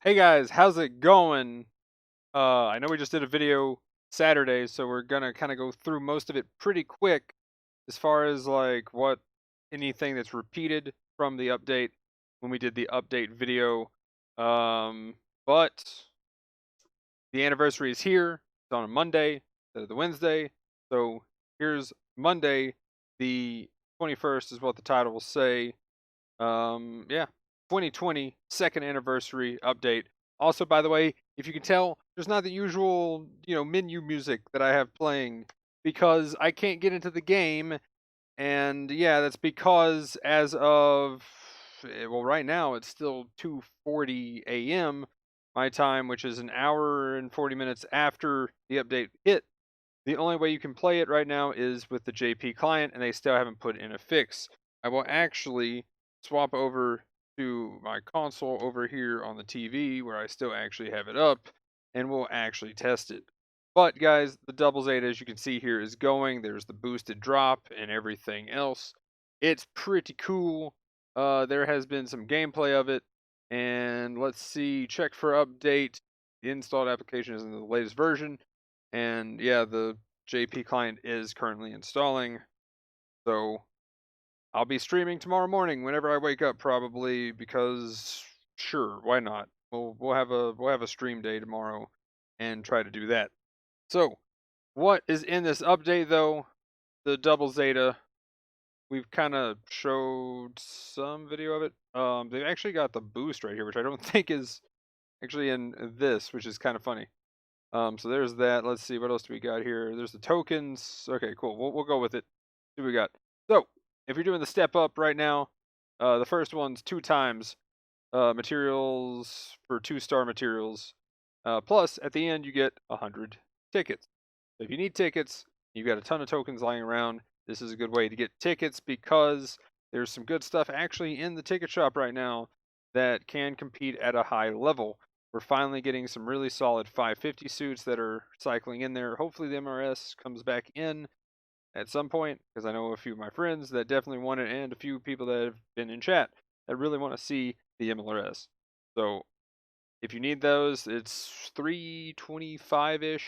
Hey guys, how's it going? I know we just did a video Saturday, so we're gonna kind of go through most of it pretty quick as far as like what anything that's repeated from the update when we did the update video. Um, but the anniversary is here. It's on a Monday instead of the Wednesday. So here's Monday, the 21st is what the title will say. Yeah, 2020 second anniversary update. Also, by the way, if you can tell, there's not the usual, menu music that I have playing because I can't get into the game. And yeah, that's because as of well, right now it's still 2:40 a.m. my time, which is an hour and 40 minutes after the update hit. The only way you can play it right now is with the JP client, and they still haven't put in a fix. I will actually swap over to my console over here on the TV where I still actually have it up, and we'll actually test it. But guys, the double Zeta, as you can see here, is going. There's the boosted drop and everything else. It's pretty cool. There has been some gameplay of it, and let's see. Check for update. The installed application is in the latest version. And yeah, the JP client is currently installing. So I'll be streaming tomorrow morning whenever I wake up probably because sure, why not? We'll have a stream day tomorrow and try to do that. So, what is in this update though? The double Zeta. We've kind of showed some video of it. They've actually got the boost right here, which I don't think is actually in this, which is kind of funny. So there's that. Let's see what else do we got here. There's the tokens. Okay, cool. We'll go with it. See what we got. So if you're doing the step up right now, the first one's 2 times materials for 2-star materials. Plus at the end you get 100 tickets. So if you need tickets, you've got a ton of tokens lying around. This is a good way to get tickets because there's some good stuff actually in the ticket shop right now that can compete at a high level. We're finally getting some really solid 550 suits that are cycling in there. Hopefully the MRS comes back in at some point because I know a few of my friends that definitely want it and a few people that have been in chat that really want to see the MLRS. So if you need those, it's 325-ish.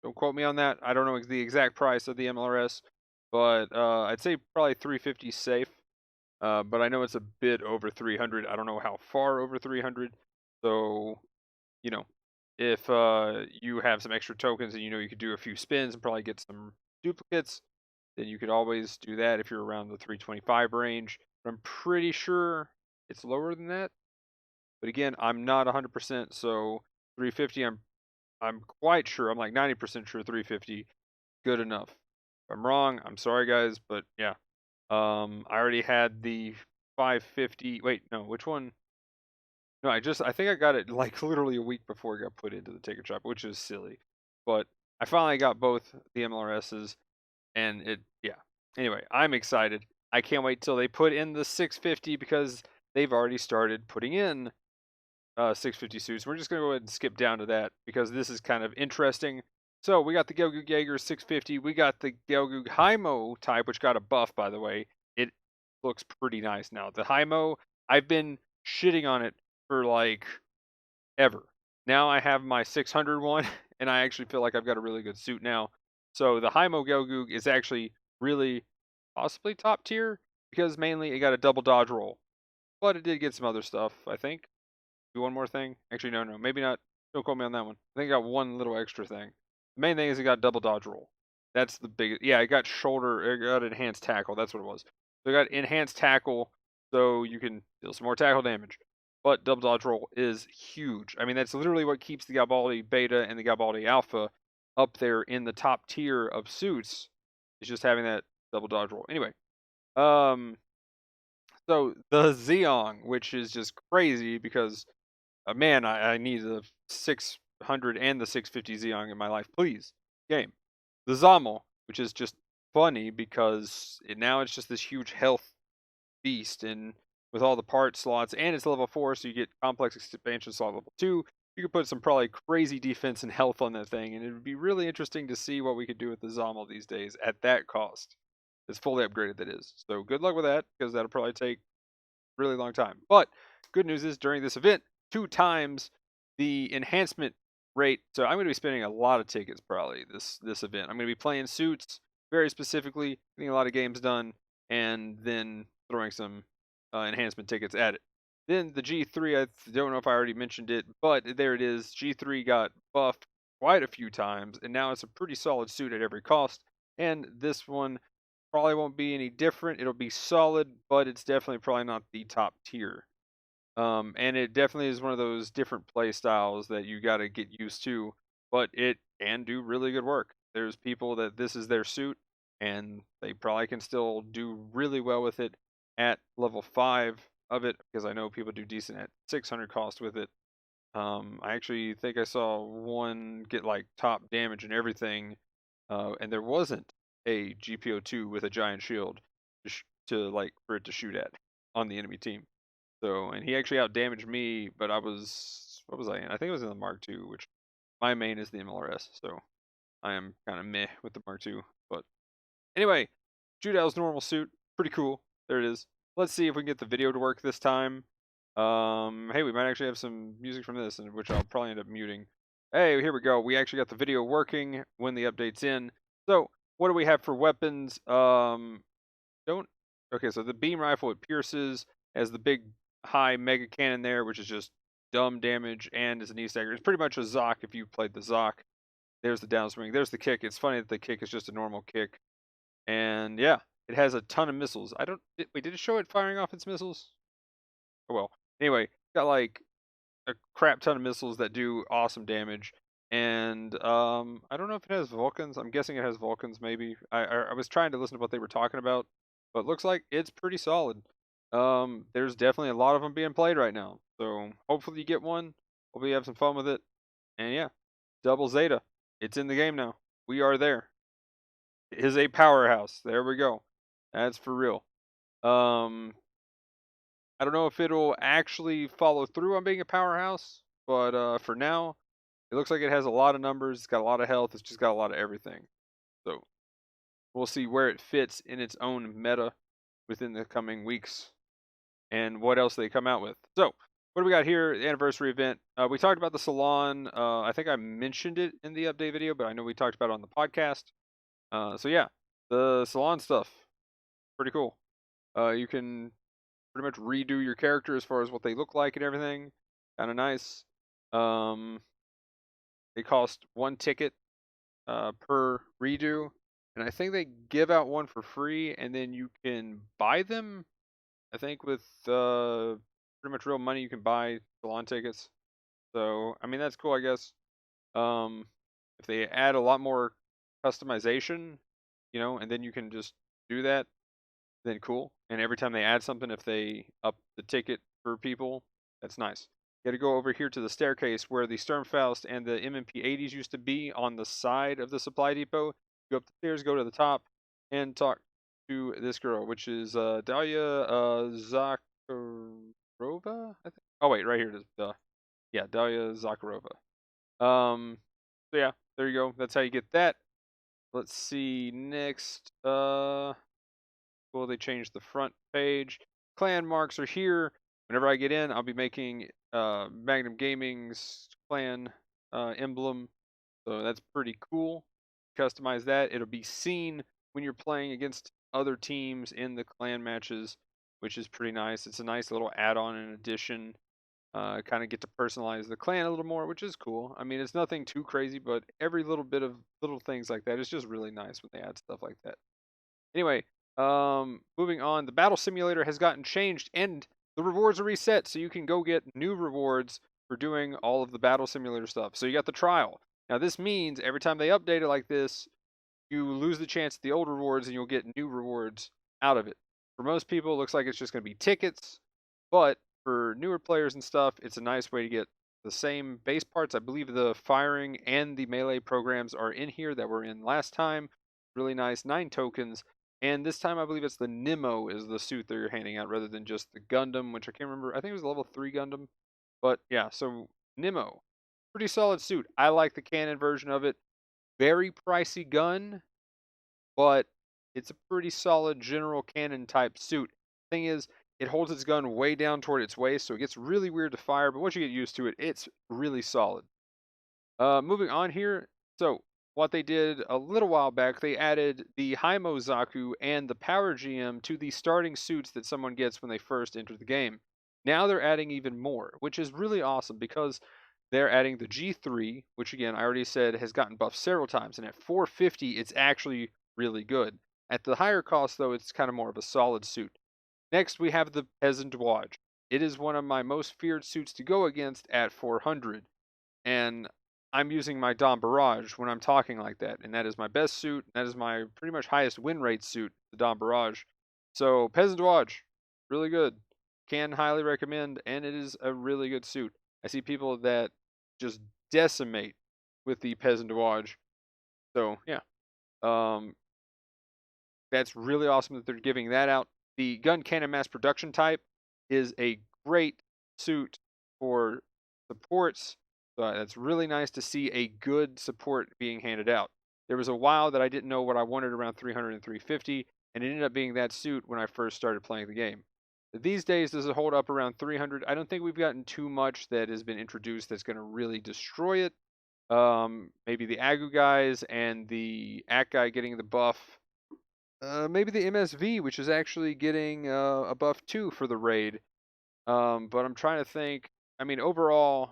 Don't quote me on that. I don't know the exact price of the MLRS, but I'd say probably 350 safe. But I know it's a bit over 300. I don't know how far over 300. So, you know, if you have some extra tokens and you could do a few spins and probably get some duplicates, then you could always do that if you're around the 325 range. But I'm pretty sure it's lower than that. But again, I'm not 100%, so 350 I'm quite sure. I'm like 90% sure 350 good enough. If I'm wrong, I'm sorry guys, but yeah. I already had the 550. Wait, no, which one? No, I think I got it like literally a week before it got put into the ticket shop, which is silly. But I finally got both the MLRSs and yeah. Anyway, I'm excited. I can't wait till they put in the 650 because they've already started putting in 650 suits. We're just going to go ahead and skip down to that because this is kind of interesting. So we got the Gelgoog Jaeger 650. We got the Gelgoog Haimo type, which got a buff, by the way. It looks pretty nice now. The Haimo, I've been shitting on it for like ever. Now I have my 600 one, and I actually feel like I've got a really good suit now. So the Haimo Gelgoog is actually really possibly top tier because mainly it got a double dodge roll. But it did get some other stuff, I think. Do one more thing. Actually, no, maybe not. Don't quote me on that one. I think it got one little extra thing. The main thing is it got double dodge roll. That's the biggest. Yeah, it got shoulder. It got enhanced tackle. That's what it was. So it got enhanced tackle, so you can deal some more tackle damage. But double dodge roll is huge. I mean, that's literally what keeps the Garibaldi Beta and the Garibaldi Alpha up there in the top tier of suits. Is just having that double dodge roll. Anyway, um, so the Zeong, which is just crazy because man, I need the 600 and the 650 Xeon in my life, please. Game. The Zamal, which is just funny because now it's just this huge health beast, and with all the part slots, and it's level 4, so you get complex expansion slot level 2. You could put some probably crazy defense and health on that thing, and it would be really interesting to see what we could do with the Zamal these days at that cost. It's fully upgraded, that is. So good luck with that, because that'll probably take a really long time. But good news is during this event, 2 times the enhancement rate. So I'm going to be spending a lot of tickets probably this event. I'm going to be playing suits very specifically, getting a lot of games done, and then throwing some enhancement tickets at it. Then the G3, I don't know if I already mentioned it, but there it is. G3 got buffed quite a few times, and now it's a pretty solid suit at every cost. And this one probably won't be any different. It'll be solid, but it's definitely probably not the top tier. And it definitely is one of those different play styles that you got to get used to, but it can do really good work. There's people that this is their suit, and they probably can still do really well with it at level 5 of it, because I know people do decent at 600 cost with it. I actually think I saw one get like top damage and everything, and there wasn't a GBO2 with a giant shield to like for it to shoot at on the enemy team. So, and he actually outdamaged me, but I was, what was I in? I think it was in the Mark II, which my main is the MLRS, so I am kind of meh with the Mark II. But anyway, Judao's normal suit, pretty cool. There it is. Let's see if we can get the video to work this time. Hey, we might actually have some music from this, and which I'll probably end up muting. Hey, here we go. We actually got the video working when the update's in. So, what do we have for weapons? Don't. Okay, so the beam rifle, it pierces, has the big high mega cannon there, which is just dumb damage, and is an knee stagger. It's pretty much a Zoc if you played the Zoc. There's the downswing. There's the kick. It's funny that the kick is just a normal kick. And yeah, it has a ton of missiles. I don't. Wait, did it show it firing off its missiles? Oh well. Anyway, got like a crap ton of missiles that do awesome damage. And I don't know if it has Vulcans. I'm guessing it has Vulcans. Maybe I was trying to listen to what they were talking about, but looks like it's pretty solid. There's definitely a lot of them being played right now. So hopefully you get one. Hopefully you have some fun with it. And yeah, Double Zeta. It's in the game now. We are there. It is a powerhouse. There we go. That's for real. Um, I don't know if it'll actually follow through on being a powerhouse, but for now, it looks like it has a lot of numbers. It's got a lot of health. It's just got a lot of everything. So we'll see where it fits in its own meta within the coming weeks and what else they come out with. So what do we got here? The anniversary event. We talked about the salon. I think I mentioned it in the update video, but I know we talked about it on the podcast. So yeah, the salon stuff, pretty cool. You can pretty much redo your character as far as what they look like and everything. Kind of nice. Um, they cost 1 ticket per redo, and I think they give out one for free, and then you can buy them. I think with pretty much real money, you can buy salon tickets. So I mean that's cool, I guess. If they add a lot more customization, and then you can just do that, then cool. And every time they add something, if they up the ticket for people, that's nice. You got to go over here to the staircase where the Sturmfaust and the MMP 80s used to be on the side of the supply depot. Go up the stairs, go to the top, and talk to this girl, which is Dalia Zakharova, I think. Oh wait, right here it is. Yeah, Dalia Zakharova. So yeah, there you go. That's how you get that. Let's see next. Well, they changed the front page. Clan marks are here. Whenever I get in, I'll be making Magnum Gaming's clan emblem. So that's pretty cool. Customize that. It'll be seen when you're playing against other teams in the clan matches, which is pretty nice. It's a nice little add-on and addition. Kind of get to personalize the clan a little more, which is cool. I mean, it's nothing too crazy, but every little bit of little things like that is just really nice when they add stuff like that. Anyway, moving on, the battle simulator has gotten changed and the rewards are reset, so you can go get new rewards for doing all of the battle simulator stuff. So you got the trial. Now this means every time they update it like this, you lose the chance at the old rewards and you'll get new rewards out of it. For most people, it looks like it's just going to be tickets, but for newer players and stuff, it's a nice way to get the same base parts. I believe the firing and the melee programs are in here that were in last time. Really nice, 9 tokens. And this time I believe it's the Nimo is the suit that you're handing out rather than just the Gundam, which I can't remember. I think it was a level 3 Gundam. But yeah, so Nimo. Pretty solid suit. I like the cannon version of it. Very pricey gun, but it's a pretty solid general cannon type suit. Thing is, It holds its gun way down toward its waist, so it gets really weird to fire, but once you get used to it, it's really solid. Moving on here. So, what they did a little while back, they added the Haimo Zaku and the Power GM to the starting suits that someone gets when they first enter the game. Now they're adding even more, which is really awesome because they're adding the G3, which again, I already said has gotten buffed several times, and at 450, it's actually really good. At the higher cost, though, it's kind of more of a solid suit. Next, we have the Peasant Dodge. It is one of my most feared suits to go against at 400. And I'm using my Dom Barrage when I'm talking like that, and that is my best suit. That is my pretty much highest win rate suit, the Dom Barrage. So Peasant Dodge, really good. Can highly recommend, and it is a really good suit. I see people that just decimate with the Peasant Dodge. So yeah, um, that's really awesome that they're giving that out. The gun cannon mass production type is a great suit for supports. So that's really nice to see a good support being handed out. There was a while that I didn't know what I wanted around 300 and 350, and it ended up being that suit when I first started playing the game. These days, does it hold up around 300? I don't think we've gotten too much that has been introduced that's going to really destroy it. Maybe the Agu guys and the Ak guy getting the buff, maybe the MSV, which is actually getting a buff too for the raid. But I'm trying to think. I mean, overall,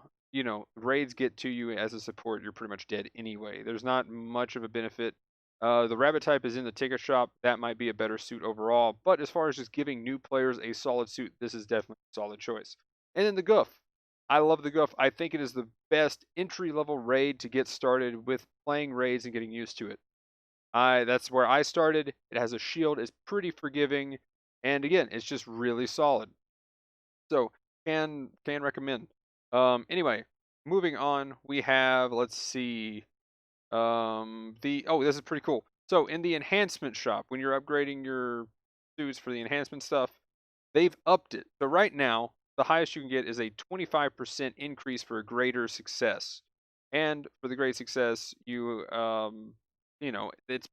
raids get to you as a support, you're pretty much dead anyway. There's not much of a benefit. The rabbit type is in the ticket shop. That might be a better suit overall. But as far as just giving new players a solid suit, this is definitely a solid choice. And then the Goof. I love the Goof. I think it is the best entry level raid to get started with playing raids and getting used to it. That's where I started. It has a shield, it's pretty forgiving, and again, it's just really solid. So can recommend. Anyway, moving on, we have, let's see, this is pretty cool. So in the enhancement shop, when you're upgrading your suits for the enhancement stuff, they've upped it. So right now, the highest you can get is a 25% increase for a greater success. And for the great success, it's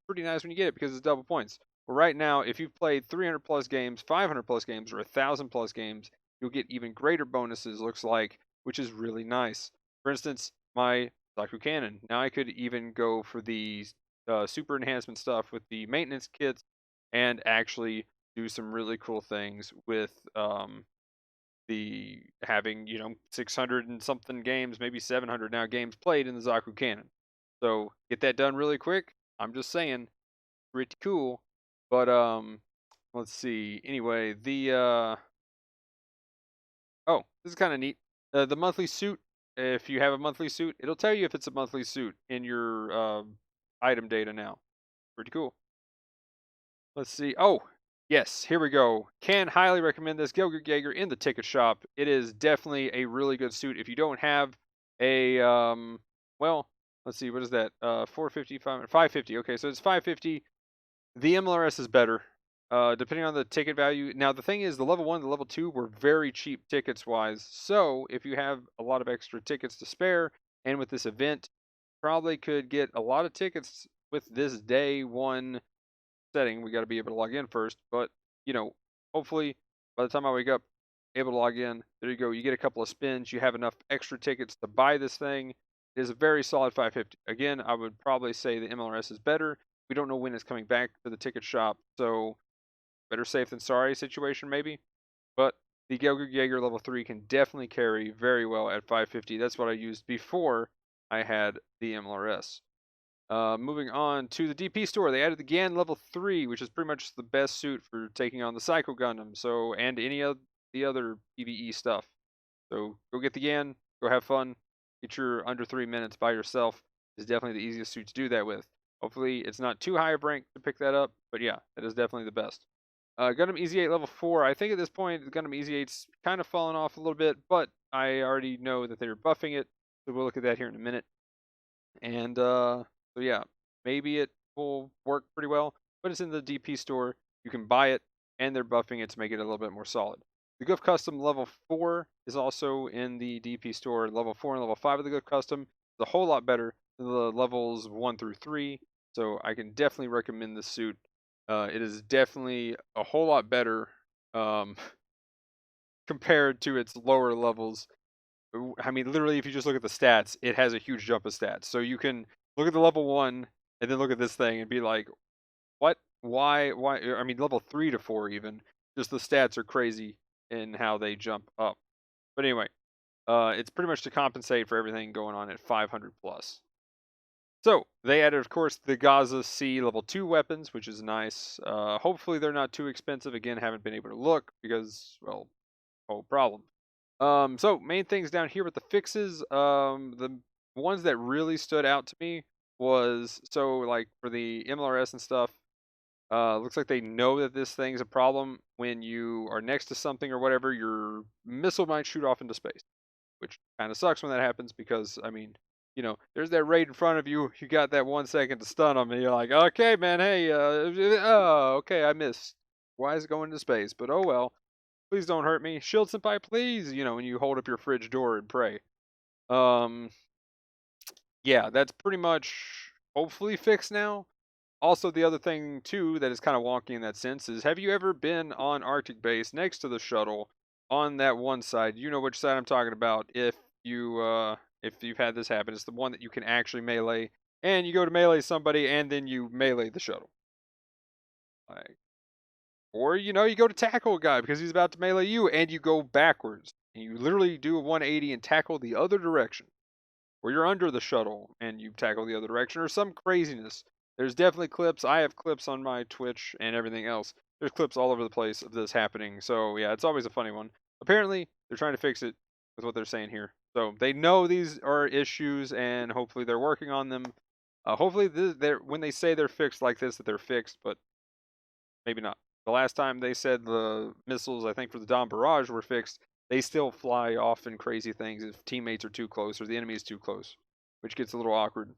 pretty nice when you get it because it's double points. Well, right now, if you've played 300 plus games, 500 plus games, or 1,000 plus games, you'll get even greater bonuses, looks like, which is really nice. For instance, my Zaku Cannon. Now I could even go for the super enhancement stuff with the maintenance kits and actually do some really cool things with the having 600 and something games, maybe 700 now games played in the Zaku Cannon. So get that done really quick. I'm just saying, pretty cool. But let's see. Anyway, this is kind of neat. The monthly suit. If you have a monthly suit, it'll tell you if it's a monthly suit in your item data now. Pretty cool. Let's see. Oh, yes, here we go. Can highly recommend this Gilgit Jaeger in the ticket shop. It is definitely a really good suit. If you don't have a well, let's see, what is that? 450, 550. Okay, so it's 550. The MLRS is better. Depending on the ticket value. Now the thing is, the level 1 and the level 2 were very cheap tickets wise. So if you have a lot of extra tickets to spare, and with this event, probably could get a lot of tickets with this day one setting. We got to be able to log in first, but hopefully by the time I wake up, able to log in. There you go. You get a couple of spins. You have enough extra tickets to buy this thing. It is a very solid 550. Again, I would probably say the MLRS is better. We don't know when it's coming back to the ticket shop, so better safe than sorry situation maybe. But the Gelger Jaeger level 3 can definitely carry very well at 550. That's what I used before I had the MLRS. Moving on to the DP store, they added the GAN level 3, which is pretty much the best suit for taking on the Psycho Gundam, and any of the other PvE stuff. So go get the GAN, go have fun, get your under 3 minutes by yourself. Is definitely the easiest suit to do that with. Hopefully it's not too high of rank to pick that up, but yeah, that is definitely the best. Gundam EZ8 level 4, I think at this point Gundam EZ8's kind of fallen off a little bit, but I already know that they're buffing it, so we'll look at that here in a minute. And so yeah, maybe it will work pretty well, but it's in the DP store. You can buy it, and they're buffing it to make it a little bit more solid. The Goof Custom level 4 is also in the DP store. Level 4 and level 5 of the Goof Custom is a whole lot better than the levels 1 through 3, so I can definitely recommend this suit. It is definitely a whole lot better compared to its lower levels. I mean, literally, if you just look at the stats, it has a huge jump of stats. So you can look at the level 1 and then look at this thing and be like, what? Why? I mean, level 3 to 4 even. Just the stats are crazy in how they jump up. But anyway, it's pretty much to compensate for everything going on at 500 plus. So they added, of course, the Gaza C level 2 weapons, which is nice. Hopefully they're not too expensive. Again, haven't been able to look because, well, whole problem. So main things down here with the fixes. The ones that really stood out to me was so like for the MLRS and stuff. Looks like they know that this thing's a problem when you are next to something or whatever. Your missile might shoot off into space, which kind of sucks when that happens because I mean, there's that raid in front of you. You got that 1 second to stun them, and you're like, okay, man, hey, oh, okay, I missed. Why is it going into space? But oh well. Please don't hurt me. Shield Senpai, please. When you hold up your fridge door and pray. Um, yeah, that's pretty much hopefully fixed now. Also, the other thing too that is kind of wonky in that sense is, have you ever been on Arctic Base next to the shuttle on that one side? You know which side I'm talking about. If you've had this happen, it's the one that you can actually melee, and you go to melee somebody, and then you melee the shuttle. Like, or you go to tackle a guy because he's about to melee you, and you go backwards, and you literally do a 180 and tackle the other direction. Or you're under the shuttle and you tackle the other direction, or some craziness. There's definitely clips. I have clips on my Twitch and everything else. There's clips all over the place of this happening. So yeah, it's always a funny one. Apparently, they're trying to fix it with what they're saying here. So they know these are issues, and hopefully they're working on them. Hopefully, when they say they're fixed like this, that they're fixed, but maybe not. The last time they said the missiles, I think for the Dom Barrage, were fixed, they still fly off in crazy things if teammates are too close or the enemy is too close, which gets a little awkward.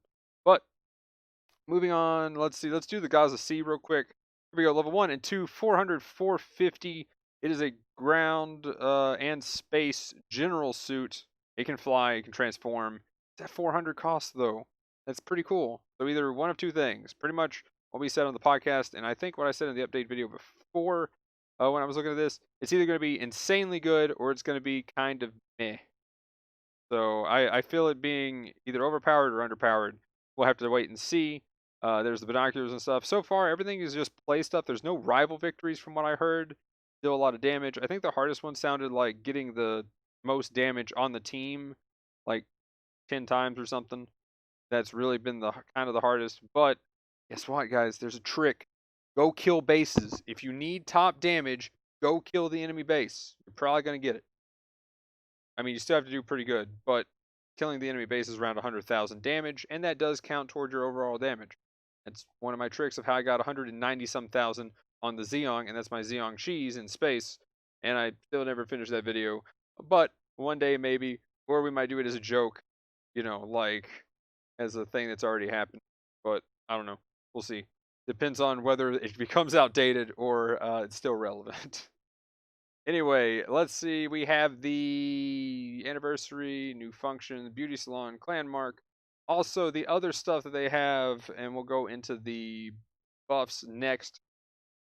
But moving on, let's see. Let's do the Gaza C real quick. Here we go. Level 1 and 2, 400, 450. It is a ground and space general suit. It can fly, it can transform. That 400 cost, though. That's pretty cool. So either one of two things. Pretty much what we said on the podcast, and I think what I said in the update video before when I was looking at this, it's either going to be insanely good or it's going to be kind of meh. So I feel it being either overpowered or underpowered. We'll have to wait and see. There's the binoculars and stuff. So far, everything is just play stuff. There's no rival victories from what I heard. Still a lot of damage. I think the hardest one sounded like getting the most damage on the team, like 10 times or something. That's really been the kind of the hardest. But guess what, guys? There's a trick. Go kill bases. If you need top damage, go kill the enemy base. You're probably going to get it. I mean, you still have to do pretty good, but killing the enemy base is around 100,000 damage, and that does count toward your overall damage. That's one of my tricks of how I got 190 some thousand on the Zeong, and that's my Zeong cheese in space. And I still never finished that video, but one day maybe, or we might do it as a joke, like as a thing that's already happened. But I don't know. We'll see. Depends on whether it becomes outdated or it's still relevant. Anyway, let's see. We have the anniversary, new function, beauty salon, clan mark. Also, the other stuff that they have, and we'll go into the buffs next.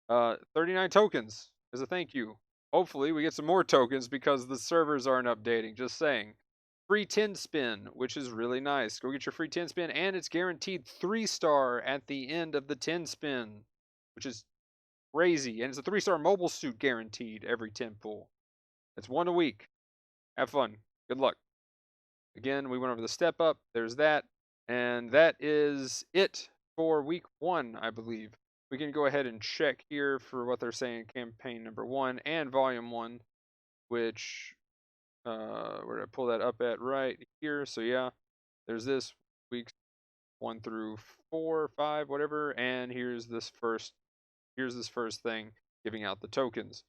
39 tokens as a thank you. Hopefully, we get some more tokens because the servers aren't updating. Just saying. Free 10 spin, which is really nice. Go get your free 10 spin, and it's guaranteed 3-star at the end of the 10 spin, which is crazy. And it's a 3-star mobile suit guaranteed every 10 pull. It's one a week. Have fun. Good luck. Again, we went over the step up. There's that. And that is it for week 1, I believe. We can go ahead and check here for what they're saying campaign number 1 and volume 1, which where did I pull that up at? Right here. So yeah, there's this weeks 1 through 4, 5, whatever, and here's this first thing giving out the tokens.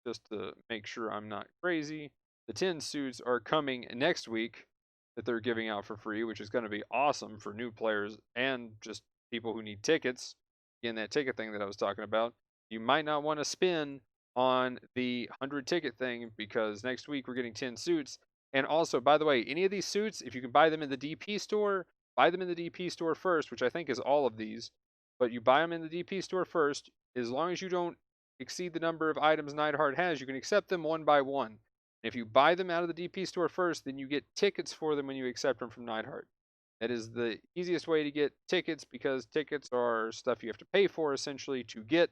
Just to make sure I'm not crazy, the 10 suits are coming next week that they're giving out for free, which is going to be awesome for new players and just people who need tickets. Again, that ticket thing that I was talking about. You might not want to spin on the 100 ticket thing because next week we're getting 10 suits. And also, by the way, any of these suits, if you can buy them in the DP store, buy them in the DP store first, which I think is all of these. But you buy them in the DP store first. As long as you don't exceed the number of items Neidhart has, you can accept them one by one. And if you buy them out of the DP store first, then you get tickets for them when you accept them from Neidhart. That is the easiest way to get tickets because tickets are stuff you have to pay for essentially to get.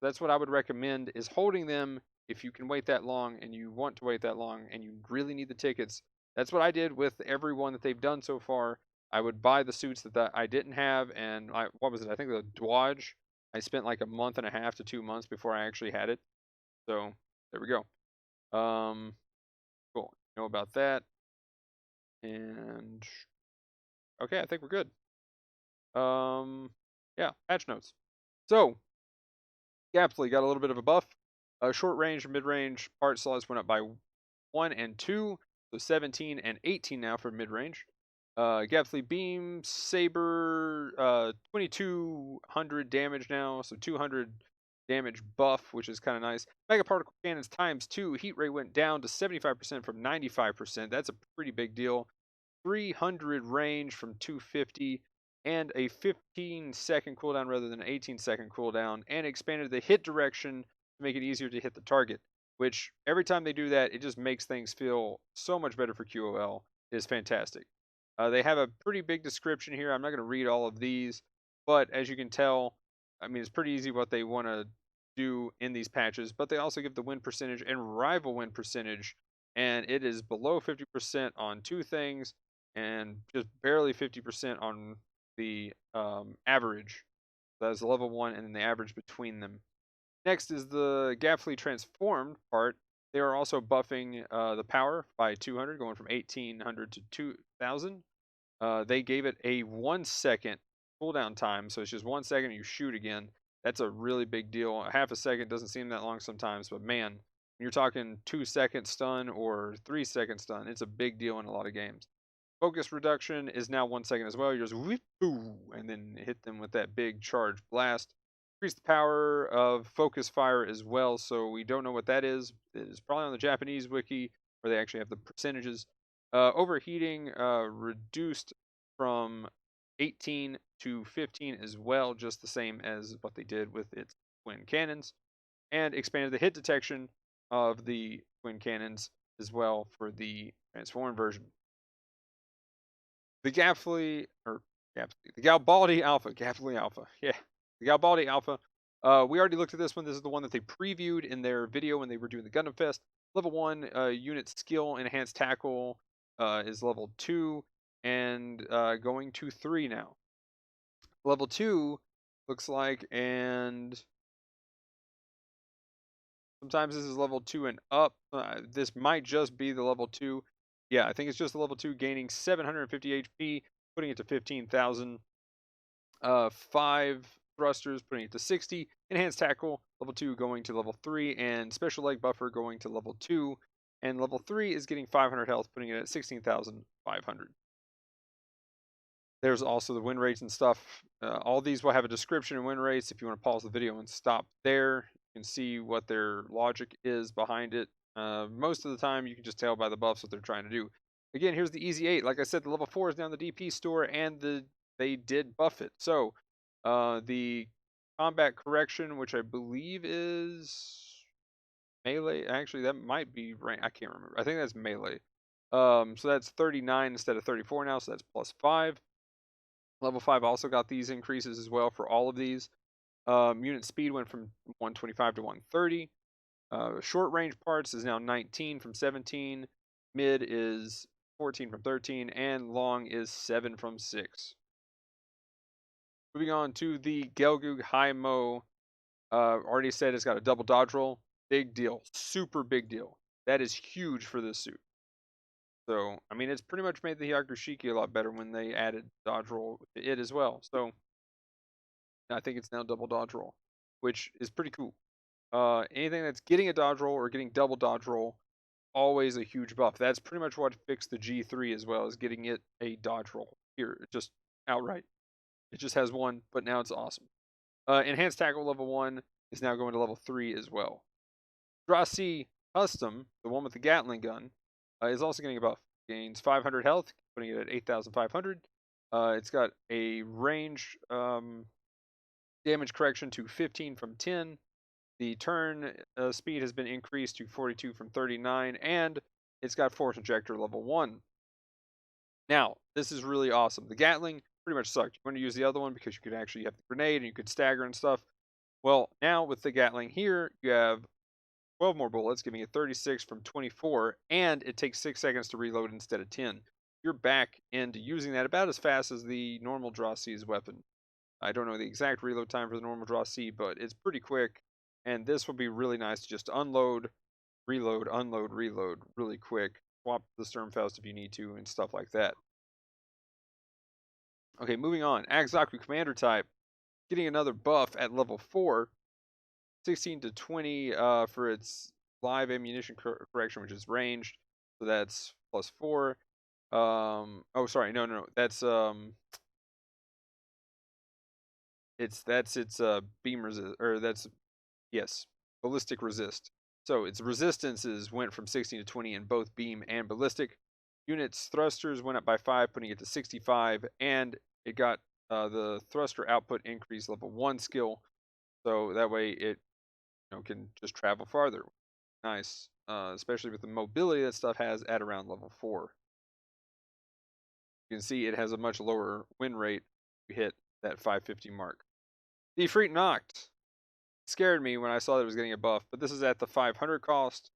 That's what I would recommend is holding them if you can wait that long and you want to wait that long and you really need the tickets. That's what I did with everyone that they've done so far. I would buy the suits that I didn't have, and what was it? I think the Dwaj. I spent like a month and a half to 2 months before I actually had it. So there we go. Cool. Know about that. And okay, I think we're good. Yeah, patch notes. So Gapfly got a little bit of a buff. Short range and mid range part slots went up by 1 and 2, so 17 and 18 now for mid range. Gapfly Beam Saber, 2200 damage now, so 200 damage buff, which is kind of nice. Mega Particle Cannons ×2, heat rate went down to 75% from 95%. That's a pretty big deal. 300 range from 250, and a 15-second cooldown rather than an 18-second cooldown, and expanded the hit direction to make it easier to hit the target, which every time they do that, it just makes things feel so much better for QOL. It is fantastic. They have a pretty big description here. I'm not going to read all of these, but as you can tell, I mean, it's pretty easy what they want to do in these patches, but they also give the win percentage and rival win percentage, and it is below 50% on two things and just barely 50% on the average. That's level 1 and then the average between them. Next is the Gapfly Transformed part. They are also buffing the power by 200, going from 1800 to 2000. They gave it a 1 second cooldown time, so it's just 1 second and you shoot again. That's a really big deal. A half a second doesn't seem that long sometimes, but man, when you're talking 2 second stun or 3 second stun, it's a big deal in a lot of games. Focus reduction is now 1 second as well. You just whoop, boo, and then hit them with that big charge blast. Increase the power of focus fire as well, so we don't know what that is. It is probably on the Japanese wiki where they actually have the percentages. Overheating reduced from 18 to 15 as well, just the same as what they did with its twin cannons. And expanded the hit detection of the twin cannons as well for the transformed version. The Gapfly, or Gapfly, the Galbaldi Alpha, Gapfly Alpha, yeah, the Galbaldi Alpha. We already looked at this one. This is the one that they previewed in their video when they were doing the Gundam Fest. Level 1 unit skill, enhanced tackle is level 2, and going to 3 now. Level 2 looks like, and sometimes this is level 2 and up. This might just be the level 2. Yeah, I think it's just the level 2, gaining 750 HP, putting it to 15,000. 5 thrusters, putting it to 60. Enhanced tackle, level 2 going to level 3, and special leg buffer going to level 2. And level 3 is getting 500 health, putting it at 16,500. There's also the win rates and stuff. All these will have a description and win rates. If you want to pause the video and stop there, you can see what their logic is behind it. Most of the time, you can just tell by the buffs what they're trying to do. Again, here's the Easy 8. Like I said, the level 4 is down the DP store, and they did buff it. So, the combat correction, which I believe is melee. Actually, that might be rank. I can't remember. I think that's melee. So that's 39 instead of 34 now. So that's plus 5. Level 5 also got these increases as well for all of these. Unit speed went from 125 to 130. Short range parts is now 19 from 17. Mid is 14 from 13. And long is 7 from 6. Moving on to the Gelgoog High Mo. Already said it's got a double dodge roll. Big deal. Super big deal. That is huge for this suit. So, I mean, it's pretty much made the Hyakushiki a lot better when they added dodge roll to it as well. So, I think it's now double dodge roll, which is pretty cool. Anything that's getting a dodge roll or getting double dodge roll, always a huge buff. That's pretty much what fixed the G3 as well, as getting it a dodge roll here, just outright. It just has one, but now it's awesome. Enhanced tackle level 1 is now going to level 3 as well. Drasi Custom, the one with the Gatling gun, is also getting a buff. Gains 500 health, putting it at 8,500. It's got a range damage correction to 15 from 10. The turn speed has been increased to 42 from 39, and it's got force injector level 1. Now, this is really awesome. The Gatling pretty much sucked. You want to use the other one because you could actually have the grenade and you could stagger and stuff. Well, now with the Gatling here, you have 12 more bullets, giving it 36 from 24, and it takes 6 seconds to reload instead of 10. You're back into using that about as fast as the normal Draw C's weapon. I don't know the exact reload time for the normal Draw C, but it's pretty quick, and this will be really nice to just unload, reload really quick. Swap the Sturmfaust if you need to, and stuff like that. Okay, moving on. Agzaku Commander type, getting another buff at level 4. 16 to 20 for its live ammunition correction, which is ranged. So that's +4. Oh, sorry, no. That's its beam resist, or that's yes, ballistic resist. So its resistances went from 16 to 20 in both beam and ballistic. Units thrusters went up by 5, putting it to 65, and it got the thruster output increase level 1 skill. So that way it can just travel farther. Nice, especially with the mobility that stuff has at around level 4. You can see it has a much lower win rate if you hit that 550 mark. The Freak Noct scared me when I saw that it was getting a buff, but this is at the 500 cost,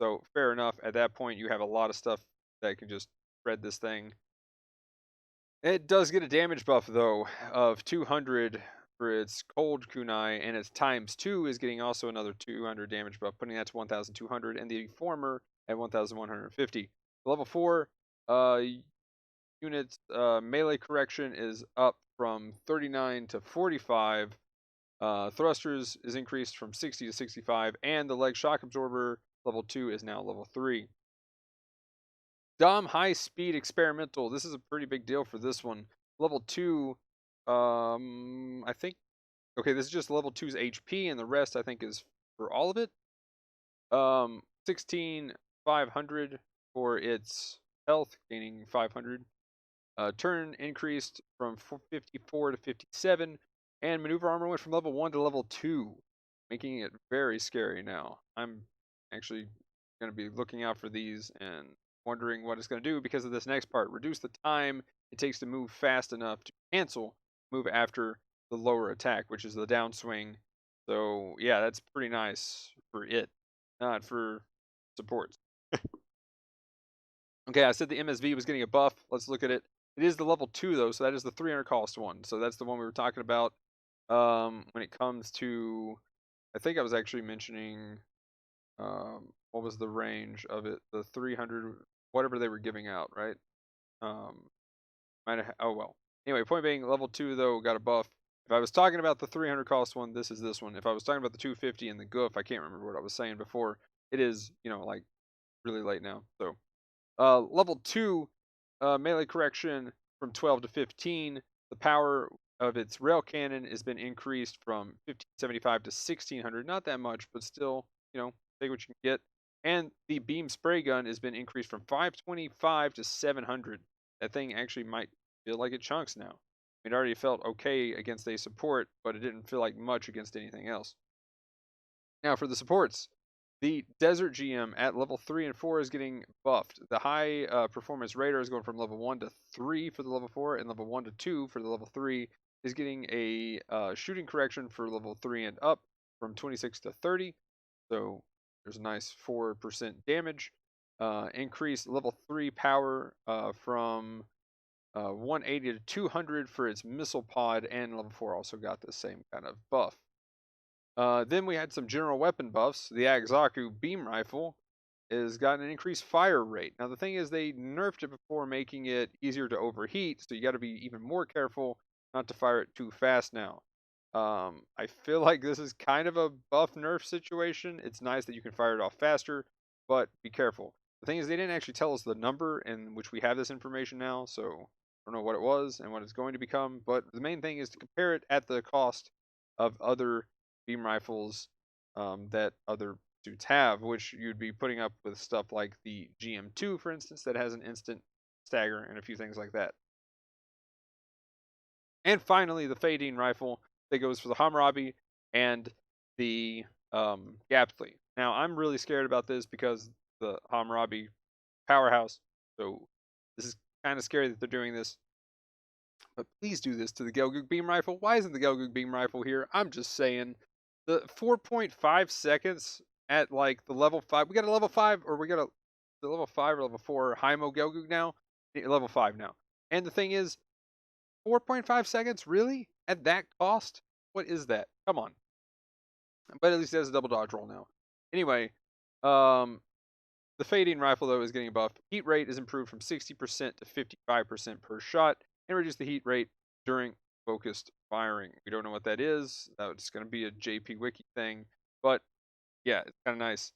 so fair enough. At that point, you have a lot of stuff that can just spread this thing. It does get a damage buff, though, of 200 for its cold kunai, and its ×2 is getting also another 200 damage buff, putting that to 1,200, and the former at 1,150. Level 4 unit's melee correction is up from 39 to 45. Thrusters is increased from 60 to 65, and the leg shock absorber level 2 is now level 3. Dom high speed experimental. This is a pretty big deal for this one. Level 2, I think. Okay, this is just level 2's HP, and the rest I think is for all of it. 16,500 for its health, gaining 500. Turn increased from 54 to 57, and maneuver armor went from level 1 to level 2, making it very scary now. I'm actually going to be looking out for these and wondering what it's going to do because of this next part. Reduce the time it takes to move fast enough to cancel move after the lower attack, which is the downswing. So, yeah, that's pretty nice for it, not for supports. Okay, I said the MSV was getting a buff. Let's look at it. It is the level 2, though, so that is the 300 cost one. So that's the one we were talking about when it comes to, I think I was actually mentioning, what was the range of it? The 300, whatever they were giving out, right? Oh, well. Anyway, point being, level 2, though, got a buff. If I was talking about the 300 cost one, this is this one. If I was talking about the 250 and the goof, I can't remember what I was saying before. It is, like, really late now. So, level 2, melee correction from 12 to 15. The power of its rail cannon has been increased from 1575 to 1600. Not that much, but still, take what you can get. And the beam spray gun has been increased from 525 to 700. That thing actually might feel like it chunks now. It already felt okay against a support, but it didn't feel like much against anything else. Now for the supports. The Desert GM at level 3 and 4 is getting buffed. The high performance radar is going from level 1 to 3 for the level 4, and level 1 to 2 for the level 3 is getting a shooting correction for level 3 and up from 26 to 30. So there's a nice 4% damage. Increased level 3 power from 180 to 200 for its missile pod, and level 4 also got the same kind of buff. Then we had some general weapon buffs. The Agzaku beam rifle has gotten an increased fire rate. Now the thing is, they nerfed it before, making it easier to overheat, so you got to be even more careful not to fire it too fast now. I feel like this is kind of a buff nerf situation. It's nice that you can fire it off faster, but be careful. The thing is, they didn't actually tell us the number in which we have this information now, so I don't know what it was and what it's going to become, but the main thing is to compare it at the cost of other beam rifles that other suits have, which you'd be putting up with stuff like the GM2, for instance, that has an instant stagger and a few things like that. And finally, the Fading rifle that goes for the Hammurabi and the Gapsley. Now, I'm really scared about this because the Hammurabi powerhouse. So this is kind of scary that they're doing this. But please do this to the Gelgoog beam rifle. Why isn't the Gelgoog beam rifle here? I'm just saying. The 4.5 seconds at like the level 5. We got a level 5 or we got the level 5 or level 4 Hymo Gelgoog now. Level 5 now. And the thing is, 4.5 seconds? Really? At that cost? What is that? Come on. But at least it has a double dodge roll now. Anyway, the fading rifle, though, is getting buffed. Heat rate is improved from 60% to 55% per shot, and reduce the heat rate during focused firing. We don't know what that is. That's going to be a JP Wiki thing, but yeah, it's kind of nice.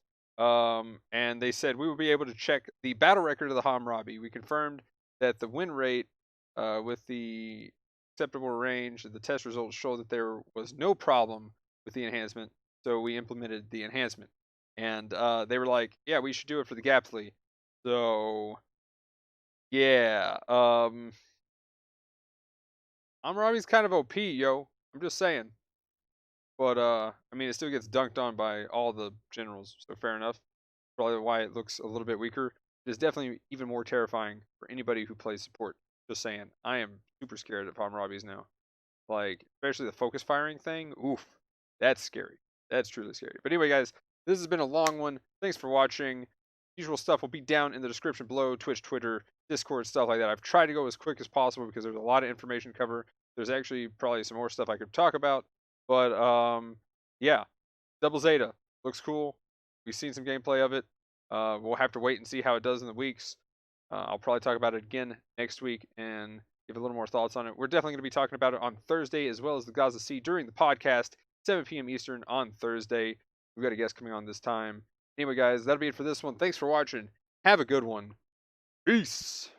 And they said we will be able to check the battle record of the Hammurabi. We confirmed that the win rate with the acceptable range, the test results show that there was no problem with the enhancement, so we implemented the enhancement. And they were like, yeah, we should do it for the Gapsley. So, yeah, Hammurabi's kind of OP, yo. I'm just saying. But, I mean, it still gets dunked on by all the generals, so fair enough. Probably why it looks a little bit weaker. It is definitely even more terrifying for anybody who plays support. Just saying. I am super scared of Hammurabis now. Like, especially the focus firing thing. Oof. That's scary. That's truly scary. But anyway, guys, this has been a long one. Thanks for watching. Usual stuff will be down in the description below. Twitch, Twitter, Discord, stuff like that. I've tried to go as quick as possible because there's a lot of information to cover. There's actually probably some more stuff I could talk about. But, yeah. Double Zeta. Looks cool. We've seen some gameplay of it. We'll have to wait and see how it does in the weeks. I'll probably talk about it again next week and give a little more thoughts on it. We're definitely going to be talking about it on Thursday as well as the Gaza Sea during the podcast, 7 p.m. Eastern on Thursday. We've got a guest coming on this time. Anyway, guys, that'll be it for this one. Thanks for watching. Have a good one. Peace.